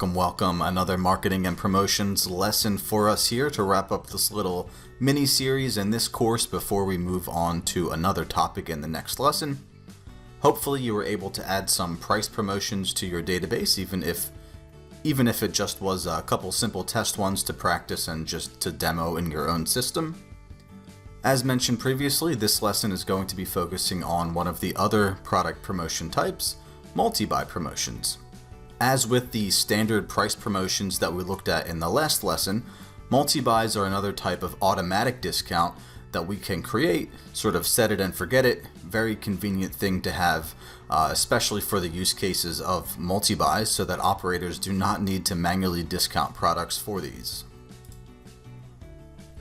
Welcome. Another marketing and promotions lesson for us here to wrap up this little mini series in this course before we move on to another topic in the next lesson. Hopefully you were able to add some price promotions to your database, even if it just was a couple simple test ones to practice and just to demo in your own system. As mentioned previously, this lesson is going to be focusing on one of the other product promotion types, multi-buy promotions. As with the standard price promotions that we looked at in the last lesson, multi-buys are another type of automatic discount that we can create, sort of set it and forget it. Very convenient thing to have, especially for the use cases of multi-buys, so that operators do not need to manually discount products for these.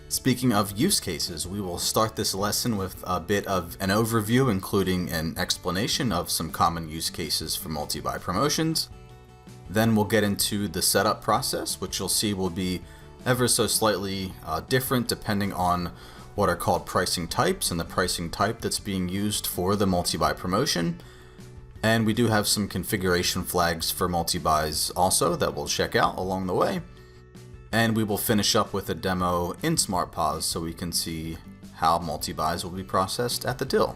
Speaking of use cases, we will start this lesson with a bit of an overview, including an explanation of some common use cases for multi-buy promotions. Then we'll get into the setup process, which you'll see will be ever so slightly different depending on what are called pricing types and the pricing type that's being used for the multi-buy promotion. And we do have some configuration flags for multi-buys also that we'll check out along the way. And we will finish up with a demo in SmartPause so we can see how multi-buys will be processed at the till.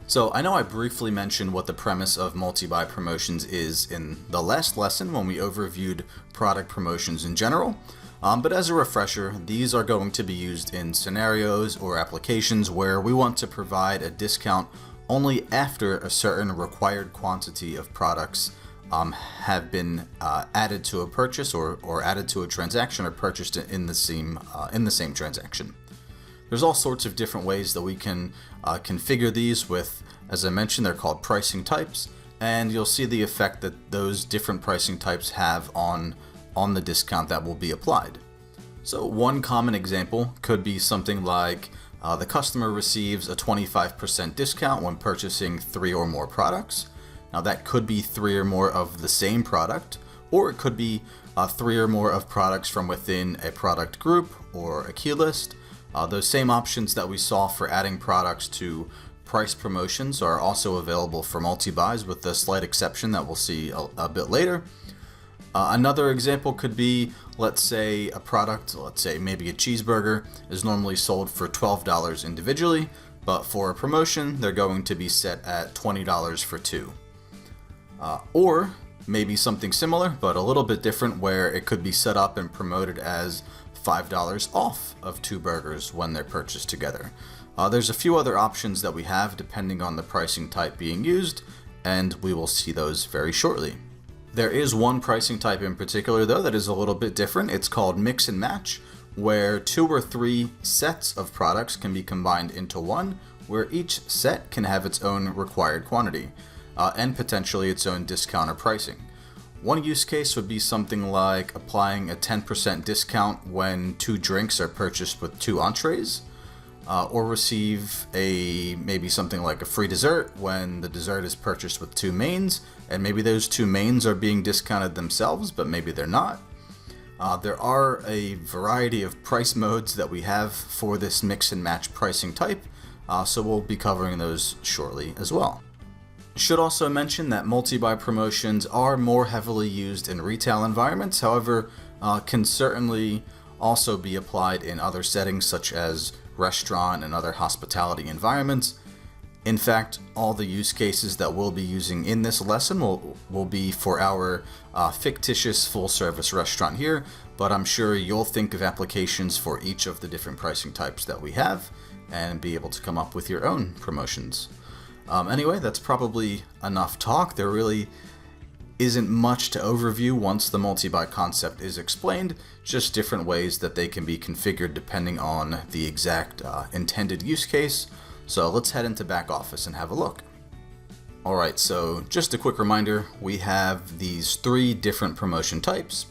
So I know I briefly mentioned what the premise of multi-buy promotions is in the last lesson when we overviewed product promotions in general, but as a refresher, these are going to be used in scenarios or applications where we want to provide a discount only after a certain required quantity of products have been added to a purchase or added to a transaction or purchased in the same transaction. There's all sorts of different ways that we can configure these with, as I mentioned, they're called pricing types, and you'll see the effect that those different pricing types have on the discount that will be applied. So one common example could be something like the customer receives a 25% discount when purchasing 3 or more products. Now that could be 3 or more of the same product, or it could be 3 or more of products from within a product group or a key list. Those same options that we saw for adding products to price promotions are also available for multi-buys, with the slight exception that we'll see a bit later. Another example could be, let's say a product, let's say maybe a cheeseburger, is normally sold for $12 individually, but for a promotion they're going to be set at $20 for 2. Or maybe something similar but a little bit different, where it could be set up and promoted as $5 off of 2 burgers when they're purchased together. There's a few other options that we have depending on the pricing type being used, and we will see those very shortly. There is one pricing type in particular though that is a little bit different. It's called mix and match, where 2 or 3 sets of products can be combined into one, where each set can have its own required quantity and potentially its own discount or pricing. One use case would be something like applying a 10% discount when 2 drinks are purchased with 2 entrees, or receive maybe something like a free dessert when the dessert is purchased with 2 mains, and maybe those 2 mains are being discounted themselves, but maybe they're not. There are a variety of price modes that we have for this mix and match pricing type, so we'll be covering those shortly as well. Should also mention that multi-buy promotions are more heavily used in retail environments, however, can certainly also be applied in other settings such as restaurant and other hospitality environments. In fact, all the use cases that we'll be using in this lesson will be for our fictitious full-service restaurant here, but I'm sure you'll think of applications for each of the different pricing types that we have and be able to come up with your own promotions. Anyway, that's probably enough talk. There really isn't much to overview once the multi-buy concept is explained, just different ways that they can be configured depending on the exact intended use case. So let's head into back office and have a look. Alright, so just a quick reminder, we have these 3 different promotion types: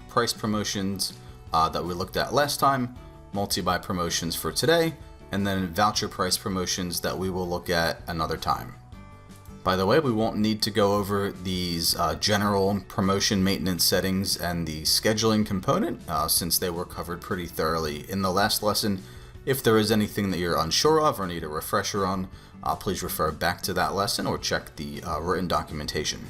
price promotions that we looked at last time, multi-buy promotions for today, and then voucher price promotions that we will look at another time. By the way, we won't need to go over these general promotion maintenance settings and the scheduling component since they were covered pretty thoroughly in the last lesson. If there is anything that you're unsure of or need a refresher on, please refer back to that lesson or check the written documentation.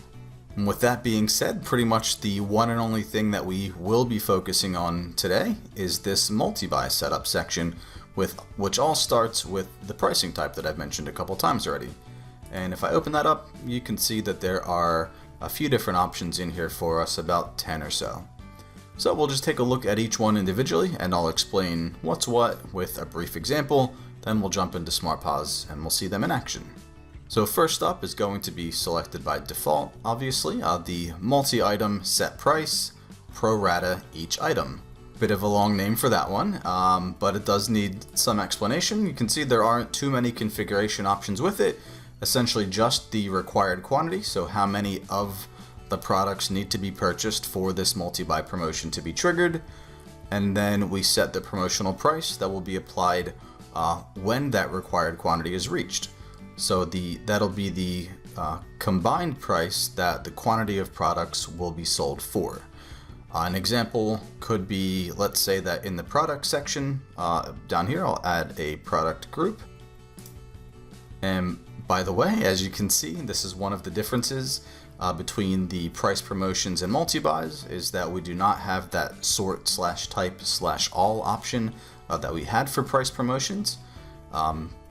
And with that being said, pretty much the one and only thing that we will be focusing on today is this multi-buy setup section, which all starts with the pricing type that I've mentioned a couple times already. And if I open that up, you can see that there are a few different options in here for us, about 10 or so. So we'll just take a look at each one individually, and I'll explain what's what with a brief example, then we'll jump into SmartPause and we'll see them in action. So first up is going to be selected by default, obviously, the multi-item set price, pro rata each item. Bit of a long name for that one, but it does need some explanation. You can see there aren't too many configuration options with it, essentially just the required quantity, so how many of the products need to be purchased for this multi-buy promotion to be triggered, and then we set the promotional price that will be applied when that required quantity is reached. So that'll be the combined price that the quantity of products will be sold for. An example could be, let's say that in the product section down here, I'll add a product group. And by the way, as you can see, this is one of the differences between the price promotions and multi-buys, is that we do not have that sort/type/all option that we had for price promotions.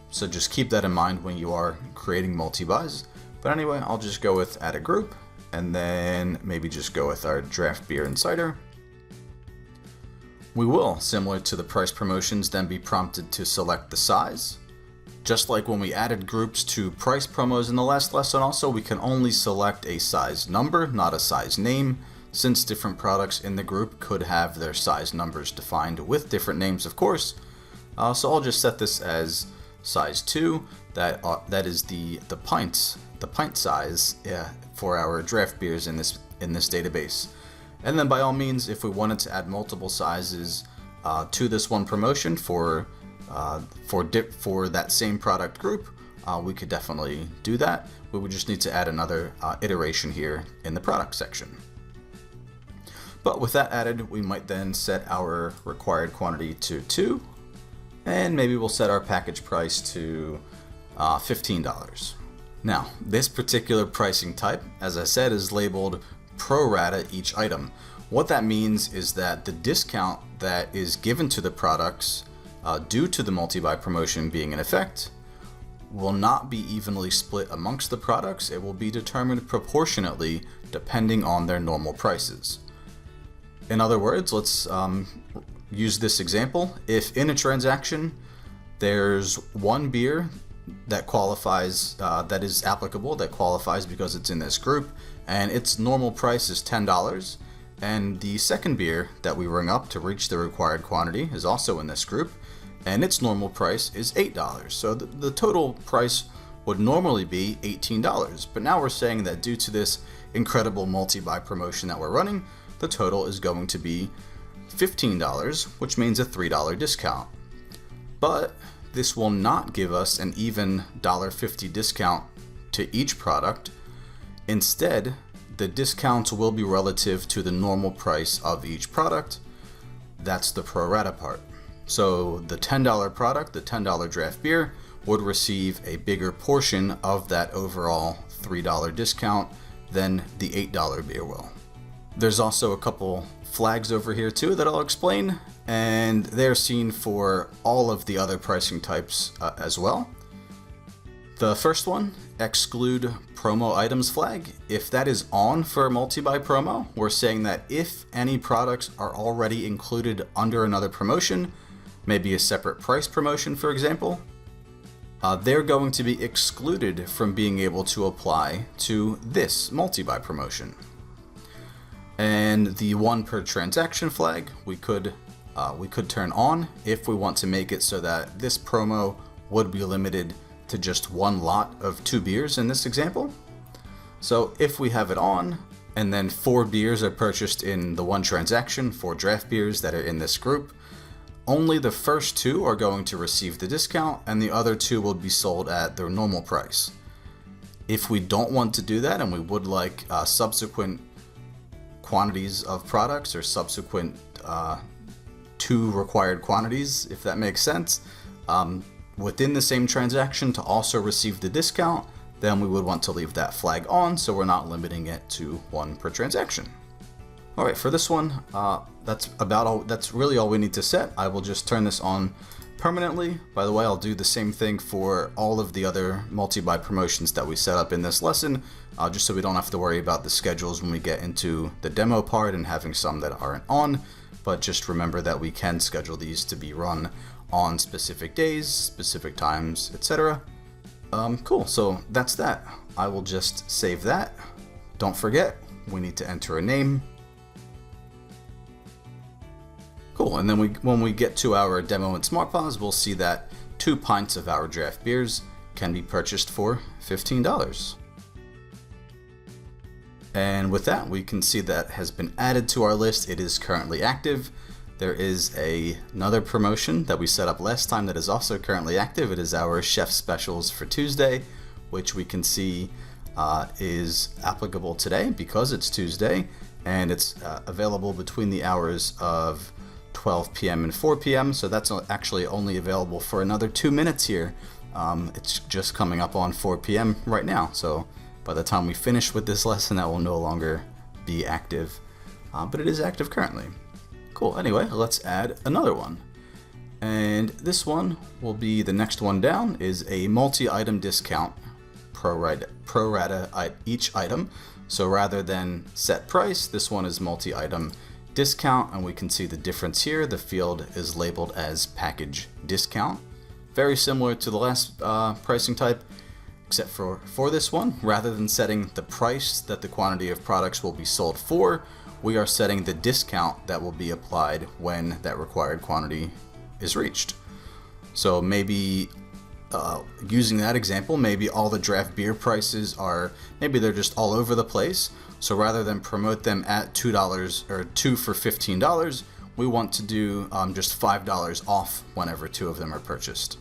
So just keep that in mind when you are creating multi-buys. But anyway, I'll just go with add a group, and then maybe just go with our draft beer and cider. We will, similar to the price promotions, then be prompted to select the size. Just like when we added groups to price promos in the last lesson also, we can only select a size number, not a size name, since different products in the group could have their size numbers defined with different names, of course. So I'll just set this as size 2, that is the pint size for our draft beers in this database. And then by all means, if we wanted to add multiple sizes to this one promotion for that same product group, we could definitely do that. We would just need to add another iteration here in the product section. But with that added, we might then set our required quantity to 2, and maybe we'll set our package price to $15. Now, this particular pricing type, as I said, is labeled pro rata each item. What that means is that the discount that is given to the products due to the multi-buy promotion being in effect will not be evenly split amongst the products. It will be determined proportionately depending on their normal prices. In other words, let's use this example. If in a transaction there's one beer that qualifies, that is applicable, that qualifies because it's in this group, and its normal price is $10, and the second beer that we ring up to reach the required quantity is also in this group, and its normal price is $8. So the total price would normally be $18, but now we're saying that due to this incredible multi-buy promotion that we're running, the total is going to be $15, which means a $3 discount. But this will not give us an even $1.50 discount to each product. Instead, the discounts will be relative to the normal price of each product. That's the pro rata part. So the $10 product, the $10 draft beer, would receive a bigger portion of that overall $3 discount than the $8 beer will. There's also a couple flags over here too that I'll explain, and they're seen for all of the other pricing types as well. The first one, exclude promo items flag. If that is on for a multi-buy promo, we're saying that if any products are already included under another promotion, maybe a separate price promotion for example, they're going to be excluded from being able to apply to this multi-buy promotion. And the one per transaction flag we could turn on if we want to make it so that this promo would be limited to just one lot of 2 beers in this example. So if we have it on, and then 4 beers are purchased in the one transaction, 4 draft beers that are in this group, only the first 2 are going to receive the discount, and the other 2 will be sold at their normal price. If we don't want to do that, and we would like subsequent quantities of products or subsequent 2 required quantities, if that makes sense, within the same transaction to also receive the discount, then we would want to leave that flag on so we're not limiting it to 1 per transaction. All right, for this one, that's really all we need to set. I will just turn this on permanently. By the way, I'll do the same thing for all of the other multi-buy promotions that we set up in this lesson, just so we don't have to worry about the schedules when we get into the demo part and having some that aren't on. But just remember that we can schedule these to be run on specific days, specific times, etc. Cool, so that's that. I will just save that. Don't forget, we need to enter a name. Cool, and then when we get to our demo in SmartPause, we'll see that 2 pints of our draft beers can be purchased for $15. And with that, we can see that has been added to our list. It is currently active. There is another promotion that we set up last time that is also currently active. It is our Chef Specials for Tuesday, which we can see is applicable today because it's Tuesday, and it's available between the hours of 12 p.m. and 4 p.m. So that's actually only available for another 2 minutes here. It's just coming up on 4 p.m. right now. So by the time we finish with this lesson, that will no longer be active, but it is active currently. Cool. Anyway, let's add another one. And this one will be the next one down, is a multi-item discount pro rata each item. So rather than set price, this one is multi-item discount, and we can see the difference here. The field is labeled as package discount. Very similar to the last pricing type, except for this one, rather than setting the price that the quantity of products will be sold for, we are setting the discount that will be applied when that required quantity is reached. So maybe using that example, maybe all the draft beer prices maybe they're just all over the place. So rather than promote them at $2 or 2 for $15, we want to do just $5 off whenever 2 of them are purchased.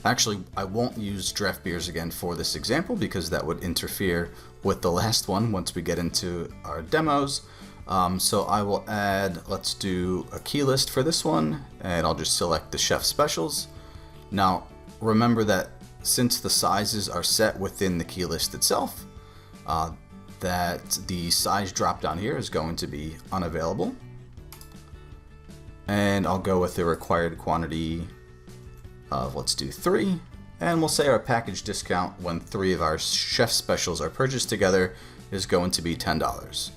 Actually, I won't use draft beers again for this example because that would interfere with the last one once we get into our demos. So I will add, let's do a key list for this one, and I'll just select the Chef Specials. Now, remember that since the sizes are set within the key list itself, that the size drop down here is going to be unavailable. And I'll go with the required quantity of, let's do 3. And we'll say our package discount when 3 of our Chef Specials are purchased together is going to be $10.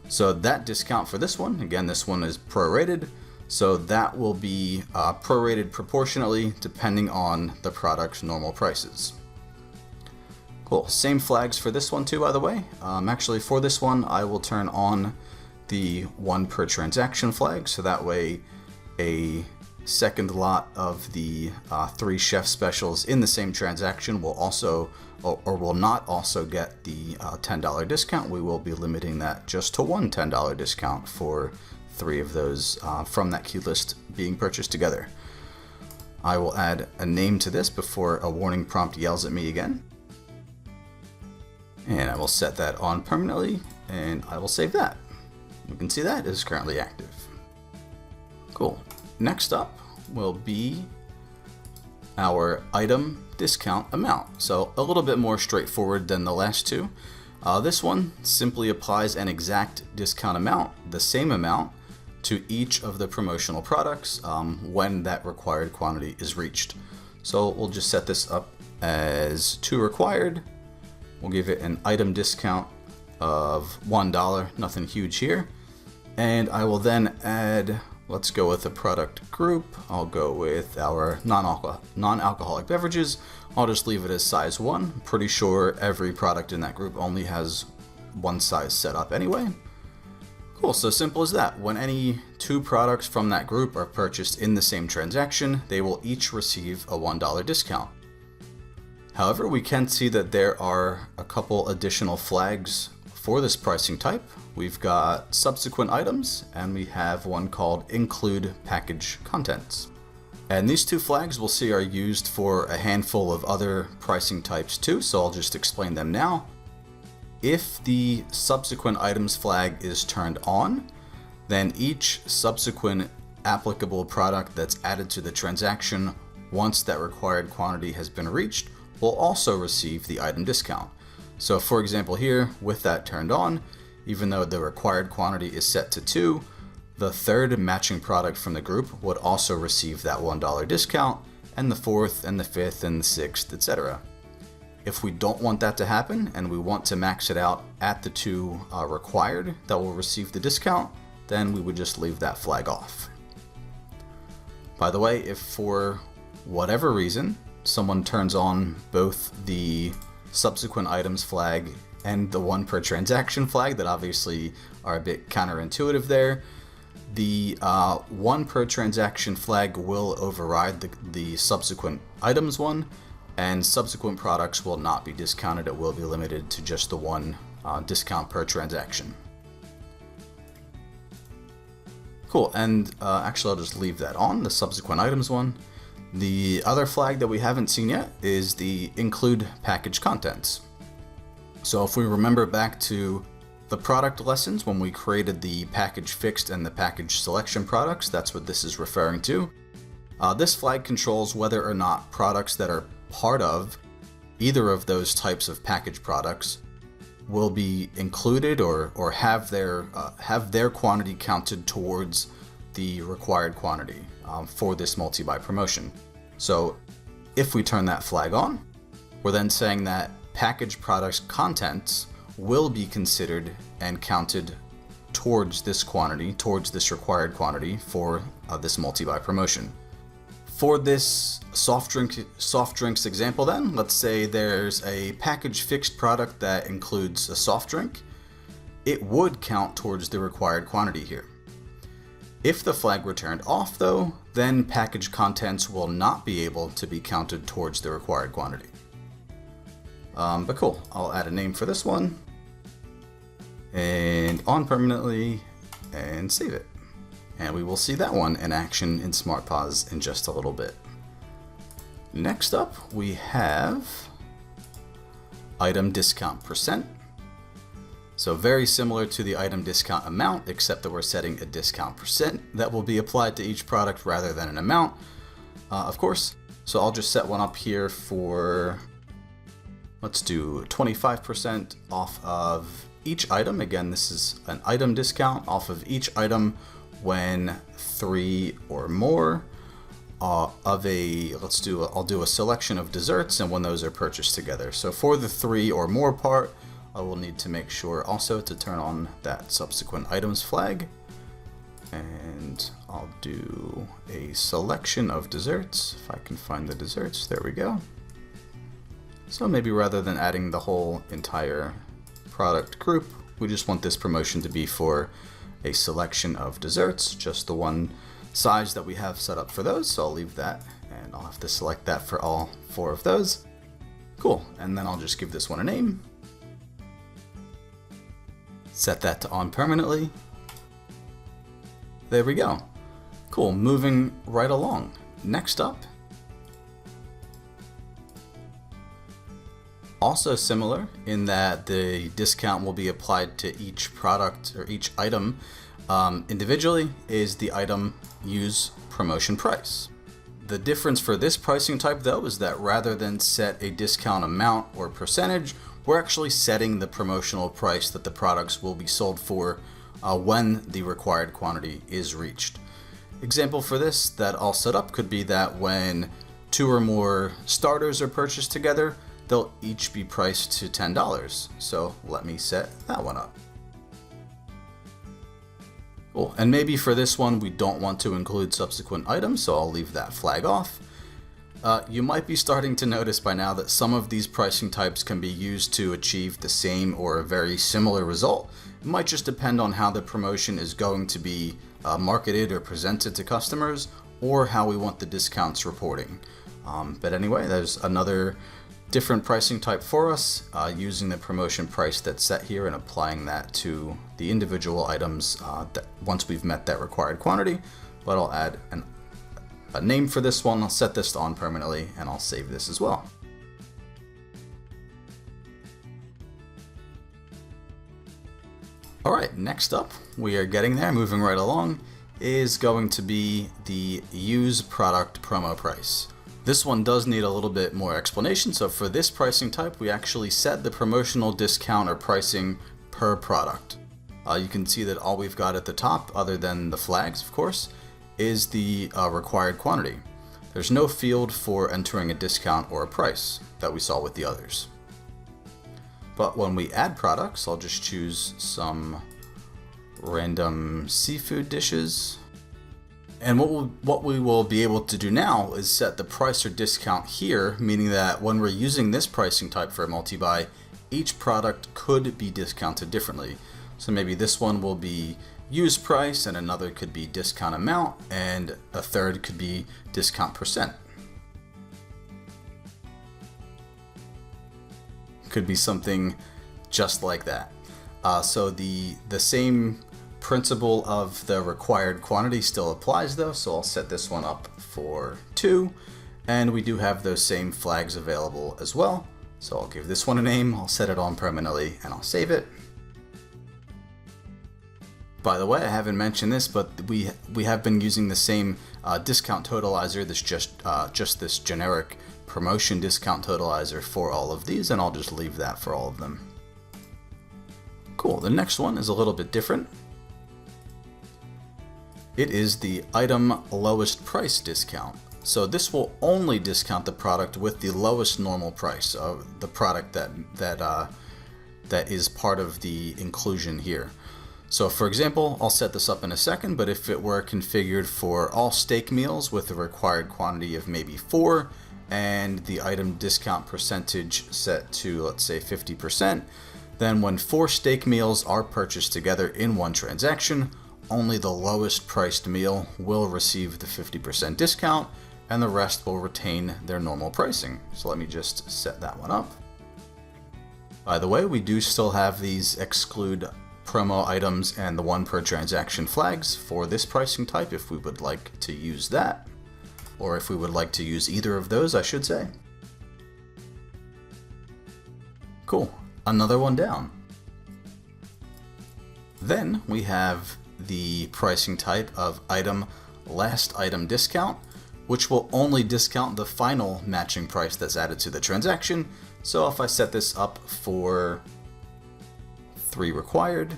So that discount for this one, again, this one is prorated, so that will be prorated proportionately depending on the product's normal prices. Cool, same flags for this one too, by the way. Actually, for this one, I will turn on the 1 per transaction flag, so that way a second lot of the 3 Chef Specials in the same transaction will also, or will not also get the $10 discount. We will be limiting that just to one $10 discount for 3 of those from that key list being purchased together. I will add a name to this before a warning prompt yells at me again. And I will set that on permanently, and I will save that. You can see that is currently active. Cool. Next up will be our item discount amount. So a little bit more straightforward than the last 2. This one simply applies an exact discount amount, the same amount, to each of the promotional products when that required quantity is reached. So we'll just set this up as 2 required. We'll give it an item discount of $1, nothing huge here. And I will then add, let's go with a product group. I'll go with our non-alcoholic beverages. I'll just leave it as size 1. I'm pretty sure every product in that group only has 1 size set up anyway. Cool, so simple as that. When any 2 products from that group are purchased in the same transaction, they will each receive a $1 discount. However, we can see that there are a couple additional flags for this pricing type. We've got subsequent items, and we have one called include package contents. And these 2 flags we'll see are used for a handful of other pricing types too, so I'll just explain them now. If the subsequent items flag is turned on, then each subsequent applicable product that's added to the transaction once that required quantity has been reached will also receive the item discount. So for example here, with that turned on, even though the required quantity is set to 2, the third matching product from the group would also receive that $1 discount, and the fourth and the fifth and the sixth, etc. If we don't want that to happen and we want to max it out at the 2 required that will receive the discount, then we would just leave that flag off. By the way, if for whatever reason someone turns on both the subsequent items flag and the 1 per transaction flag that obviously are a bit counterintuitive there, the 1 per transaction flag will override the subsequent items one, and subsequent products will not be discounted. It will be limited to just the 1 discount per transaction. Cool, and actually I'll just leave that on, the subsequent items one. The other flag that we haven't seen yet is the include package contents. So if we remember back to the product lessons when we created the package fixed and the package selection products, that's what this is referring to. This flag controls whether or not products that are part of either of those types of package products will be included or have their quantity counted towards the required quantity for this multi-buy promotion. So if we turn that flag on, we're then saying that package products contents will be considered and counted towards this quantity, towards this required quantity for this multi-buy promotion. For this soft drinks example then, let's say there's a package fixed product that includes a soft drink. It would count towards the required quantity here. If the flag were turned off though, then package contents will not be able to be counted towards the required quantity. But cool, I'll add a name for this one and on permanently and save it. And we will see that one in action in SmartPause in just a little bit. Next up, we have item discount percent. So very similar to the item discount amount, except that we're setting a discount percent that will be applied to each product rather than an amount, of course. So I'll just set one up here for, let's do 25% off of each item. Again, this is an item discount off of each item when 3 or more of a, I'll do a selection of desserts and when those are purchased together. So for the 3 or more part, I will need to make sure also to turn on that subsequent items flag. And I'll do a selection of desserts, if I can find the desserts, there we go. So maybe rather than adding the whole entire product group, we just want this promotion to be for a selection of desserts, just the one size that we have set up for those. So I'll leave that and I'll have to select that for all 4 of those. Cool, and then I'll just give this one a name. Set that to on permanently. There we go. Cool, moving right along. Next up, also similar in that the discount will be applied to each product or each item individually, is the item use promotion price. The difference for this pricing type though is that rather than set a discount amount or percentage, we're actually setting the promotional price that the products will be sold for when the required quantity is reached. Example for this that I'll set up could be that when 2 or more starters are purchased together, they'll each be priced to $10. So let me set that one up. Cool, and maybe for this one we don't want to include subsequent items, so I'll leave that flag off. You might be starting to notice by now that some of these pricing types can be used to achieve the same or a very similar result. It might just depend on how the promotion is going to be marketed or presented to customers, or how we want the discounts reporting. But anyway, there's another different pricing type for us, using the promotion price that's set here and applying that to the individual items that once we've met that required quantity. But I'll add a name for this one. I'll set this to on permanently and I'll save this as well. Alright, next up, we are getting there, moving right along, is going to be the use product promo price. This one does need a little bit more explanation. So for this pricing type, we actually set the promotional discount or pricing per product. You can see that all we've got at the top, other than the flags, of course, is the required quantity. There's no field for entering a discount or a price that we saw with the others. But when we add products, I'll just choose some random seafood dishes. And what we will be able to do now is set the price or discount here, meaning that when we're using this pricing type for a multi-buy, each product could be discounted differently. So maybe this one will be use price, and another could be discount amount, and a third could be discount percent. Could be something just like that. So the same principle of the required quantity still applies though, so I'll set this one up for 2, and we do have those same flags available as well. So I'll give this one a name, I'll set it on permanently, and I'll save it. By the way, I haven't mentioned this, but we have been using the same discount totalizer, this just this generic promotion discount totalizer for all of these, and I'll just leave that for all of them. Cool, the next one is a little bit different. It is the item lowest price discount. So this will only discount the product with the lowest normal price of the product that is part of the inclusion here. So for example, I'll set this up in a second, but if it were configured for all steak meals with a required quantity of maybe 4 and the item discount percentage set to, let's say, 50%, then when 4 steak meals are purchased together in one transaction, only the lowest priced meal will receive the 50% discount and the rest will retain their normal pricing. So let me just set that one up. By the way, we do still have these exclude promo items and the 1 per transaction flags for this pricing type if we would like to use that, or if we would like to use either of those, I should say. Cool, another one down. Then we have the pricing type of item last item discount, which will only discount the final matching price that's added to the transaction. So if I set this up for 3 required,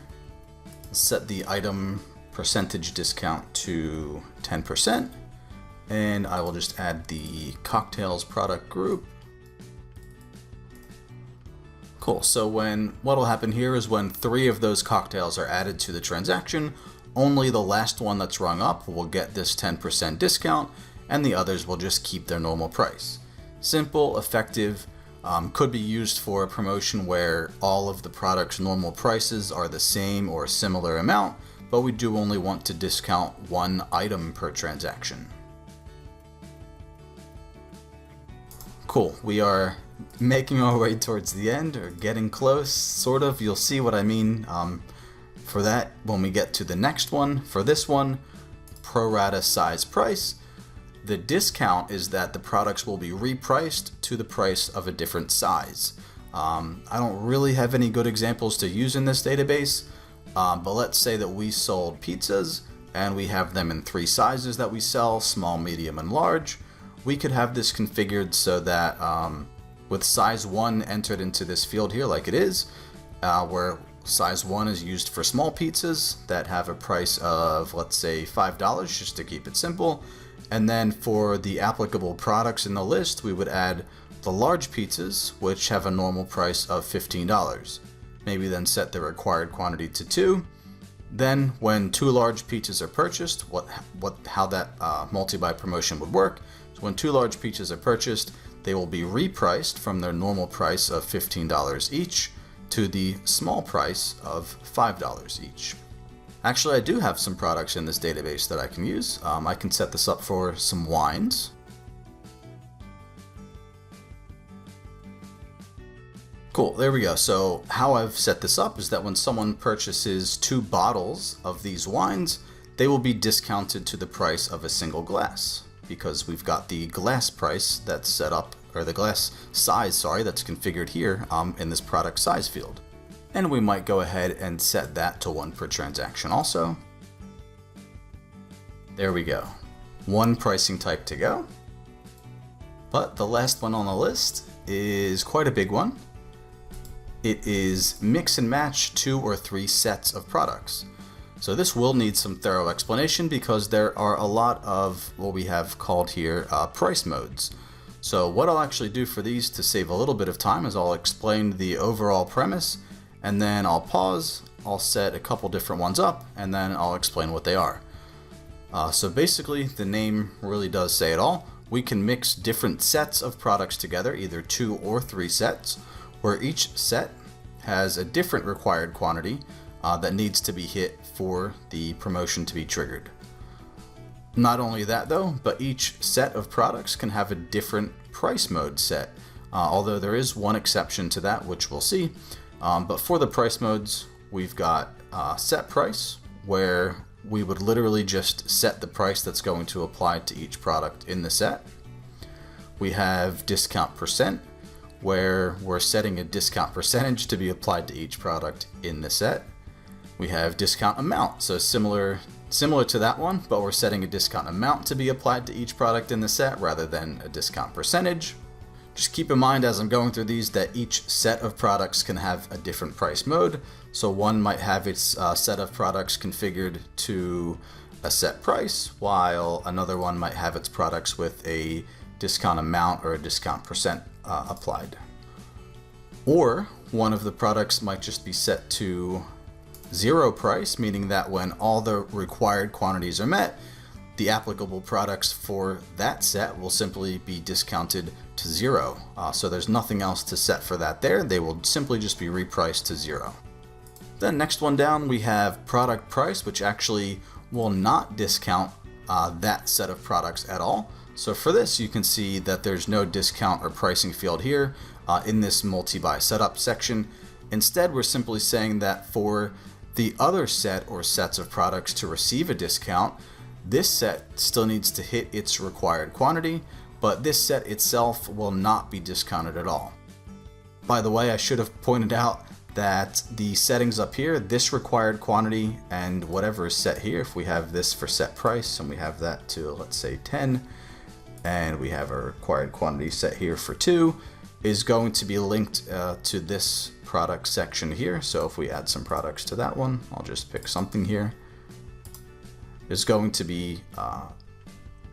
set the item percentage discount to 10%, and I will just add the cocktails product group. Cool, so what'll happen here is when 3 of those cocktails are added to the transaction, only the last one that's rung up will get this 10% discount, and the others will just keep their normal price. Simple, effective, could be used for a promotion where all of the product's normal prices are the same or a similar amount, but we do only want to discount 1 item per transaction. Cool, we are making our way towards the end, or getting close, sort of. You'll see what I mean for that when we get to the next one. For this one, pro rata size price. The discount is that the products will be repriced to the price of a different size. I don't really have any good examples to use in this database, but let's say that we sold pizzas and we have them in 3 sizes that we sell, small, medium, and large. We could have this configured so that with size 1 entered into this field here like it is, where size 1 is used for small pizzas that have a price of, let's say, $5, just to keep it simple. And then for the applicable products in the list, we would add the large pizzas, which have a normal price of $15. Maybe then set the required quantity to 2. Then when 2 large pizzas are purchased, how that multi-buy promotion would work. So when 2 large pizzas are purchased, they will be repriced from their normal price of $15 each to the small price of $5 each. Actually, I do have some products in this database that I can use. I can set this up for some wines. Cool, there we go. So how I've set this up is that when someone purchases 2 bottles of these wines, they will be discounted to the price of a single glass, because we've got the glass price that's set up, or the glass size, sorry, that's configured here in this product size field. And we might go ahead and set that to 1 per transaction also. There we go. 1 pricing type to go. But the last one on the list is quite a big one. It is mix and match 2 or 3 sets of products. So this will need some thorough explanation because there are a lot of what we have called here price modes. So what I'll actually do for these to save a little bit of time is I'll explain the overall premise, and then I'll pause, I'll set a couple different ones up, and then I'll explain what they are. So basically the name really does say it all. We can mix different sets of products together, either 2 or 3 sets, where each set has a different required quantity that needs to be hit for the promotion to be triggered. Not only that though, but each set of products can have a different price mode set, although there is one exception to that, which we'll see. But for the price modes, we've got set price, where we would literally just set the price that's going to apply to each product in the set. We have discount percent, where we're setting a discount percentage to be applied to each product in the set. We have discount amount, so similar to that one, but we're setting a discount amount to be applied to each product in the set rather than a discount percentage. Just keep in mind as I'm going through these that each set of products can have a different price mode. So one might have its set of products configured to a set price, while another one might have its products with a discount amount or a discount percent applied. Or one of the products might just be set to 0 price, meaning that when all the required quantities are met, the applicable products for that set will simply be discounted to 0. So there's nothing else to set for that there. They will simply just be repriced to 0. Then next one down, we have product price, which actually will not discount that set of products at all. So for this, you can see that there's no discount or pricing field here in this multi-buy setup section. Instead, we're simply saying that for the other set or sets of products to receive a discount, this set still needs to hit its required quantity, but this set itself will not be discounted at all. By the way, I should have pointed out that the settings up here, this required quantity and whatever is set here, if we have this for set price and we have that to, let's say, 10, and we have a required quantity set here for 2, is going to be linked to this product section here. So if we add some products to that one, I'll just pick something here. Is going to be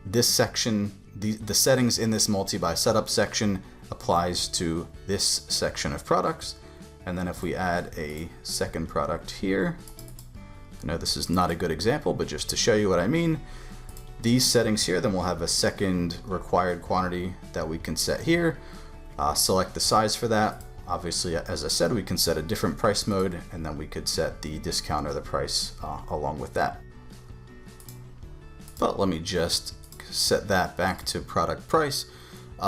this section, the settings in this multi-buy setup section applies to this section of products. And then if we add a second product here, I know this is not a good example, but just to show you what I mean, these settings here, then we'll have a second required quantity that we can set here. Select the size for that. Obviously, as I said, we can set a different price mode, and then we could set the discount or the price along with that. But let me just set that back to product price.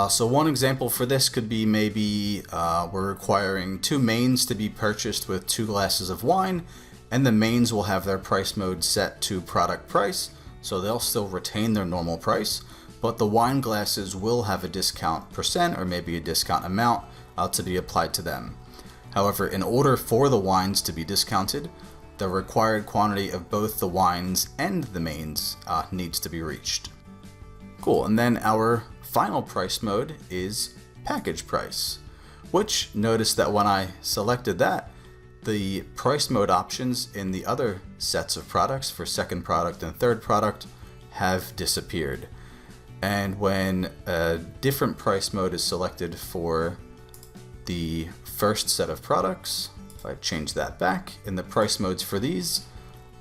So one example for this could be maybe we're requiring 2 mains to be purchased with 2 glasses of wine, and the mains will have their price mode set to product price, so they'll still retain their normal price, but the wine glasses will have a discount percent or maybe a discount amount to be applied to them. However, in order for the wines to be discounted, the required quantity of both the wines and the mains needs to be reached. Cool, and then our final price mode is package price, which notice that when I selected that, the price mode options in the other sets of products for second product and third product have disappeared. And when a different price mode is selected for the first set of products, if I change that back in the price modes for these,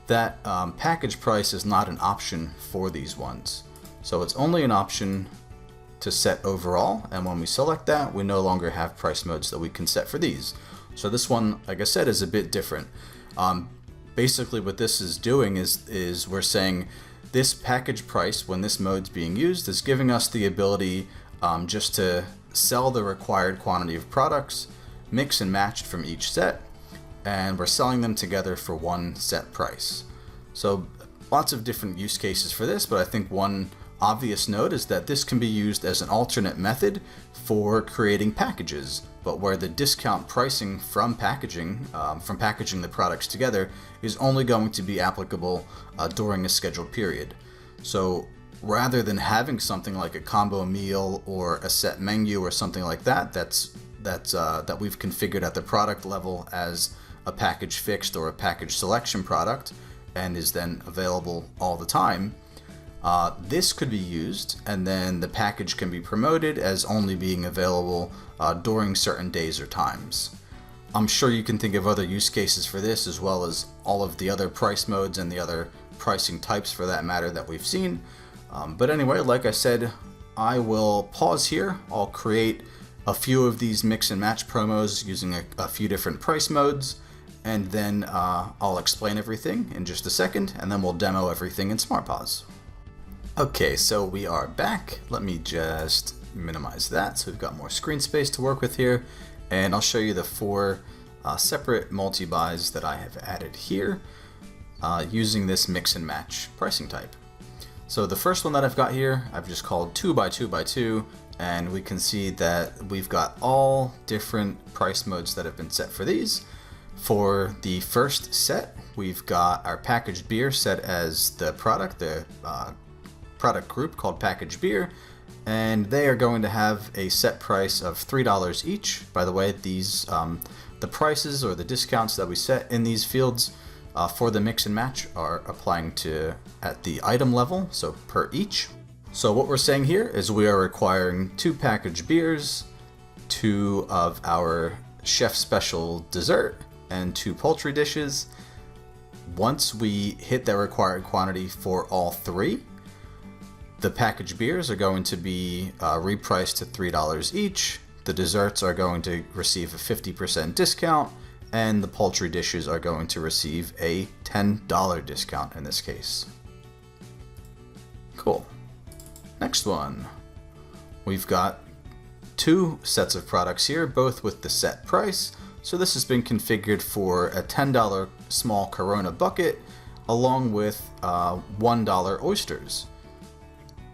that package price is not an option for these ones. So it's only an option to set overall, and when we select that, we no longer have price modes that we can set for these. So this one, like I said, is a bit different. Basically what this is doing is we're saying this package price, when this mode's being used, is giving us the ability just to sell the required quantity of products, mix and matched from each set, and we're selling them together for one set price. So lots of different use cases for this, but I think one obvious note is that this can be used as an alternate method for creating packages, but where the discount pricing from packaging the products together is only going to be applicable during a scheduled period. So rather than having something like a combo meal or a set menu or something like that that we've configured at the product level as a package fixed or a package selection product and is then available all the time, this could be used, and then the package can be promoted as only being available during certain days or times. I'm sure you can think of other use cases for this, as well as all of the other price modes and the other pricing types for that matter that we've seen. But anyway, like I said, I will pause here. I'll create a few of these mix and match promos using a few different price modes, and then I'll explain everything in just a second, and then we'll demo everything in SmartPause. Okay, so we are back. Let me just minimize that so we've got more screen space to work with here, and I'll show you the 4 separate multi-buys that I have added here using this mix and match pricing type. So the first one that I've got here, I've just called 2x2x2, and we can see that we've got all different price modes that have been set for these. For the first set, we've got our packaged beer set as the product group called packaged beer, and they are going to have a set price of $3 each. By the way, these the prices or the discounts that we set in these fields for the mix and match are applying to at the item level, so per each. So what we're saying here is we are requiring 2 packaged beers, 2 of our chef special dessert, and 2 poultry dishes. Once we hit the required quantity for all 3, the packaged beers are going to be repriced to $3 each, the desserts are going to receive a 50% discount, and the poultry dishes are going to receive a $10 discount in this case. Cool. Next one. We've got 2 sets of products here, both with the set price. So this has been configured for a $10 small Corona bucket along with $1 oysters.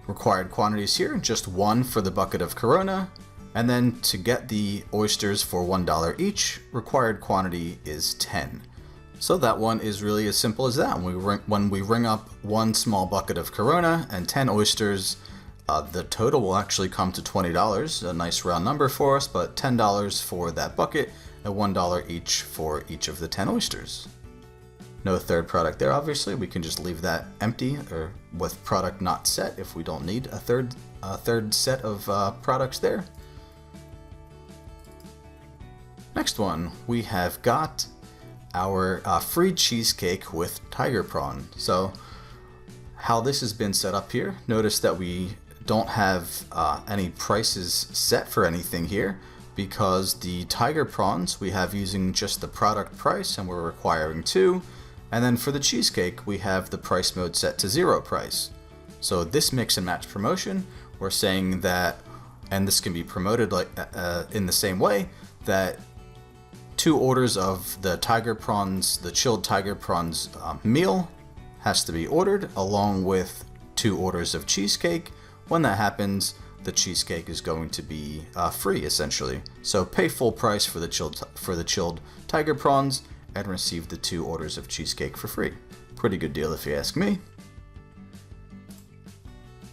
Required quantities here, just 1 for the bucket of Corona, and then to get the oysters for $1 each, required quantity is 10. So that one is really as simple as that. When we ring up 1 small bucket of Corona and 10 oysters, the total will actually come to $20, a nice round number for us, but $10 for that bucket and $1 each for each of the 10 oysters. No third product there, obviously. We can just leave that empty or with product not set if we don't need a third set of products there. Next one, we have got our free cheesecake with tiger prawn. So how this has been set up here, notice that we don't have any prices set for anything here, because the tiger prawns we have using just the product price, and we're requiring 2. And then for the cheesecake, we have the price mode set to 0 price. So this mix and match promotion, we're saying that, and this can be promoted like in the same way, that 2 orders of the tiger prawns, the chilled tiger prawns meal has to be ordered, along with 2 orders of cheesecake. When that happens, the cheesecake is going to be free, essentially. So pay full price for the chilled tiger prawns and receive the 2 orders of cheesecake for free. Pretty good deal if you ask me.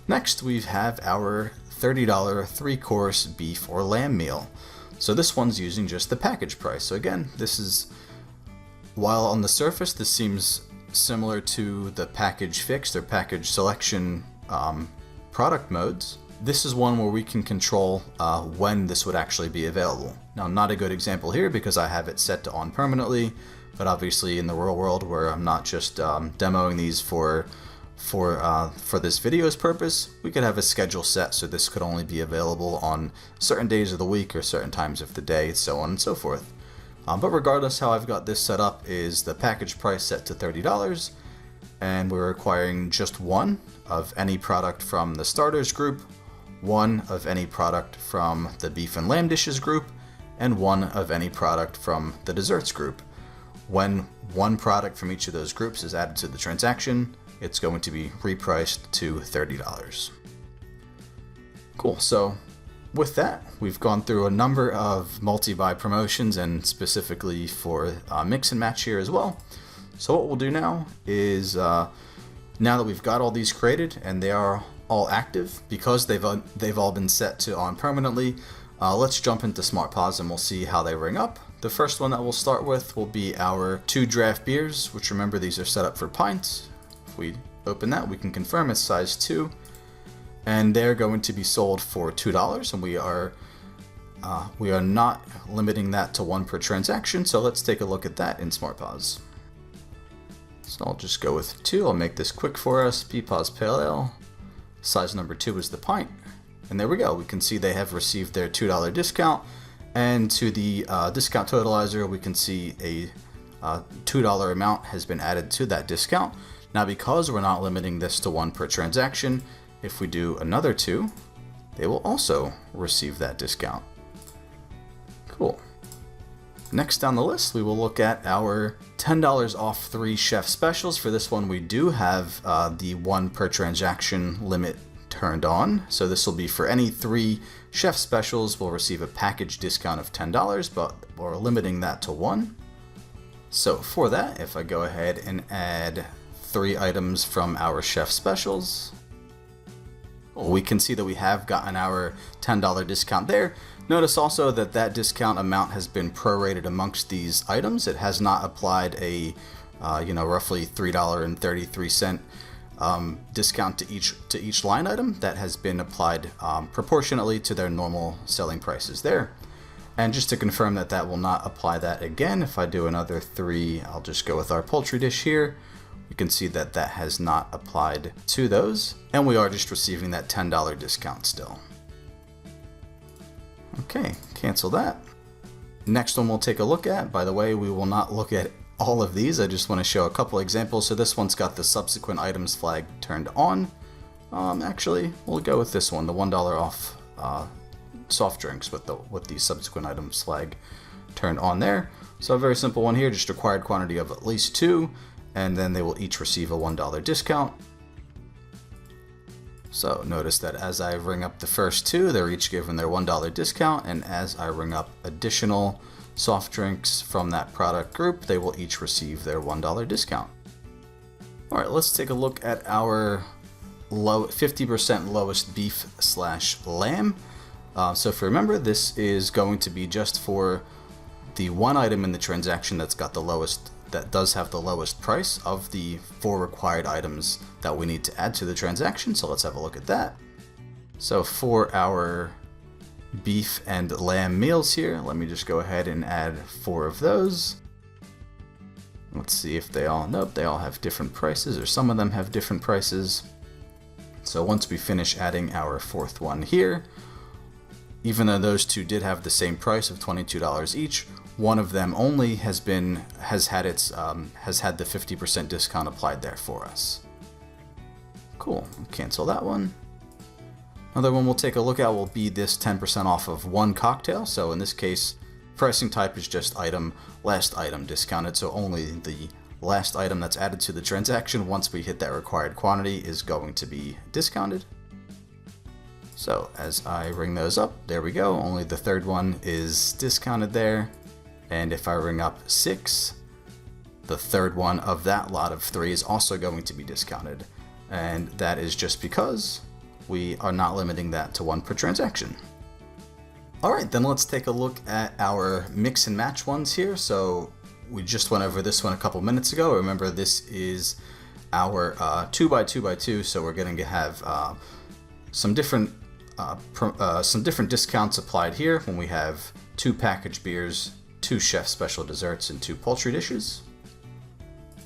Next, we have our $30 3-course beef or lamb meal. So this one's using just the package price. So again, this is, while on the surface this seems similar to the package fixed or package selection product modes, this is one where we can control when this would actually be available. Now, not a good example here because I have it set to on permanently, but obviously in the real world where I'm not just demoing these for this video's purpose, we could have a schedule set so this could only be available on certain days of the week or certain times of the day, so on and so forth. But regardless, how I've got this set up is the package price set to $30, and we're requiring just 1 of any product from the starters group, 1 of any product from the beef and lamb dishes group, and 1 of any product from the desserts group. When 1 product from each of those groups is added to the transaction, it's going to be repriced to $30. Cool, so with that, we've gone through a number of multi-buy promotions, and specifically for mix and match here as well. So what we'll do now is, now that we've got all these created and they are all active because they've all been set to on permanently. Let's jump into Smart Pause and we'll see how they ring up. The first one that we'll start with will be our 2 draft beers, which remember these are set up for pints. If we open that, we can confirm it's size 2, and they're going to be sold for $2, and we are not limiting that to 1 per transaction. So let's take a look at that in Smart Pause. So I'll just go with 2. I'll make this quick for us. BYOB Pale Ale. Size number 2 is the pint. And there we go. We can see they have received their $2 discount. And to the discount totalizer, we can see a $2 amount has been added to that discount. Now, because we're not limiting this to 1 per transaction, if we do another 2, they will also receive that discount. Cool. Next on the list, we will look at our $10 off 3 chef specials. For this one, we do have the 1 per transaction limit turned on. So this will be for any 3 chef specials, we'll receive a package discount of $10, but we're limiting that to 1. So for that, if I go ahead and add 3 items from our chef specials, we can see that we have gotten our $10 discount there. Notice also that that discount amount has been prorated amongst these items. It has not applied a roughly $3.33 discount to each line item. That has been applied proportionately to their normal selling prices there. And just to confirm that that will not apply that again, if I do another 3, I'll just go with our poultry dish here. You can see that that has not applied to those, and we are just receiving that $10 discount still. Okay, cancel that. Next one we'll take a look at. By the way, we will not look at all of these. I just want to show a couple examples. So this one's got the subsequent items flag turned on. Actually, we'll go with this one, the $1 off soft drinks with the subsequent items flag turned on there. So a very simple one here, just required quantity of at least 2, and then they will each receive a $1 discount. So notice that as I ring up the first 2, they're each given their $1 discount, and as I ring up additional soft drinks from that product group, they will each receive their $1 discount. Alright, let's take a look at our 50% lowest beef / lamb. So if you remember, this is going to be just for the 1 item in the transaction that does have the lowest price of the 4 required items that we need to add to the transaction. So let's have a look at that. So for our beef and lamb meals here, let me just go ahead and add 4 of those. Let's see if they all have different prices, or some of them have different prices. So once we finish adding our 4th one here, even though those 2 did have the same price of $22 each, one of them only has had the 50% discount applied there for us. Cool, cancel that one. Another one we'll take a look at will be this 10% off of 1 cocktail. So in this case, pricing type is just last item discounted. So only the last item that's added to the transaction once we hit that required quantity is going to be discounted. So as I ring those up, there we go. Only the 3rd one is discounted there. And if I ring up 6, the 3rd one of that lot of 3 is also going to be discounted. And that is just because we are not limiting that to 1 per transaction. Alright, then let's take a look at our mix and match ones here. So we just went over this one a couple minutes ago. Remember, this is our 2x2x2, so we're going to have some different discounts applied here when we have 2 packaged beers, 2 chef special desserts, and 2 poultry dishes.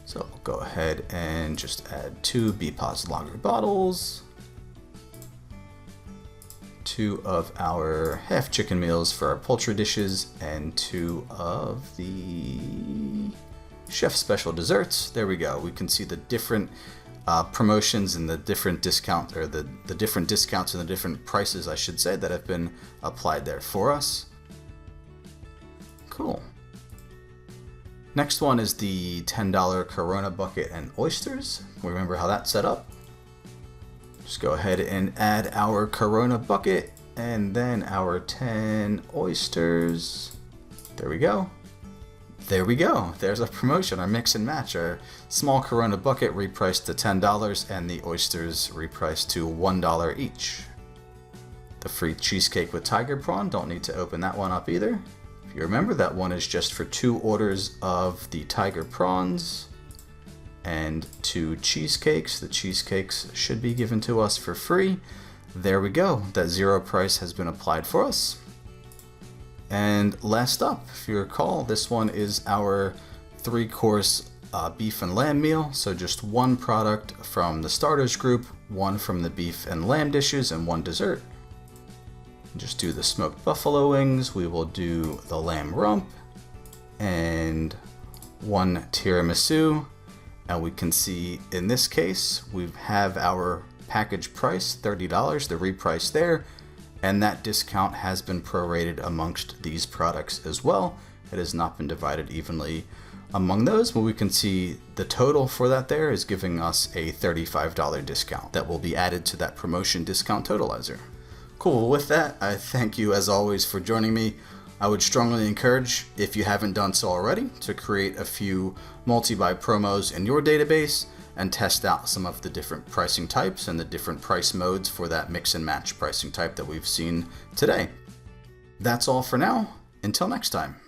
So I'll go ahead and just add 2 BYOB lager bottles, 2 of our half chicken meals for our poultry dishes, and 2 of the chef special desserts. There we go. We can see the different promotions and the different discount, or the different discounts and the different prices, I should say, that have been applied there for us. Cool. Next one is the $10 Corona bucket and oysters. Remember how that's set up? Just go ahead and add our Corona bucket and then our 10 oysters. There we go. There we go. There's a promotion, our mix and match. Our small Corona bucket repriced to $10 and the oysters repriced to $1 each. The free cheesecake with tiger prawn, don't need to open that one up either. If you remember, that one is just for 2 orders of the tiger prawns and 2 cheesecakes. The cheesecakes should be given to us for free. There we go. That zero price has been applied for us. And last up, if you recall, this one is our 3-course beef and lamb meal. So just 1 product from the starters group, 1 from the beef and lamb dishes, and 1 dessert. Just do the smoked buffalo wings. We will do the lamb rump and 1 tiramisu. And we can see in this case, we have our package price, $30, the reprice there. And that discount has been prorated amongst these products as well. It has not been divided evenly among those, but we can see the total for that there is giving us a $35 discount that will be added to that promotion discount totalizer. Cool, with that, I thank you as always for joining me. I would strongly encourage, if you haven't done so already, to create a few multi-buy promos in your database and test out some of the different pricing types and the different price modes for that mix and match pricing type that we've seen today. That's all for now. Until next time.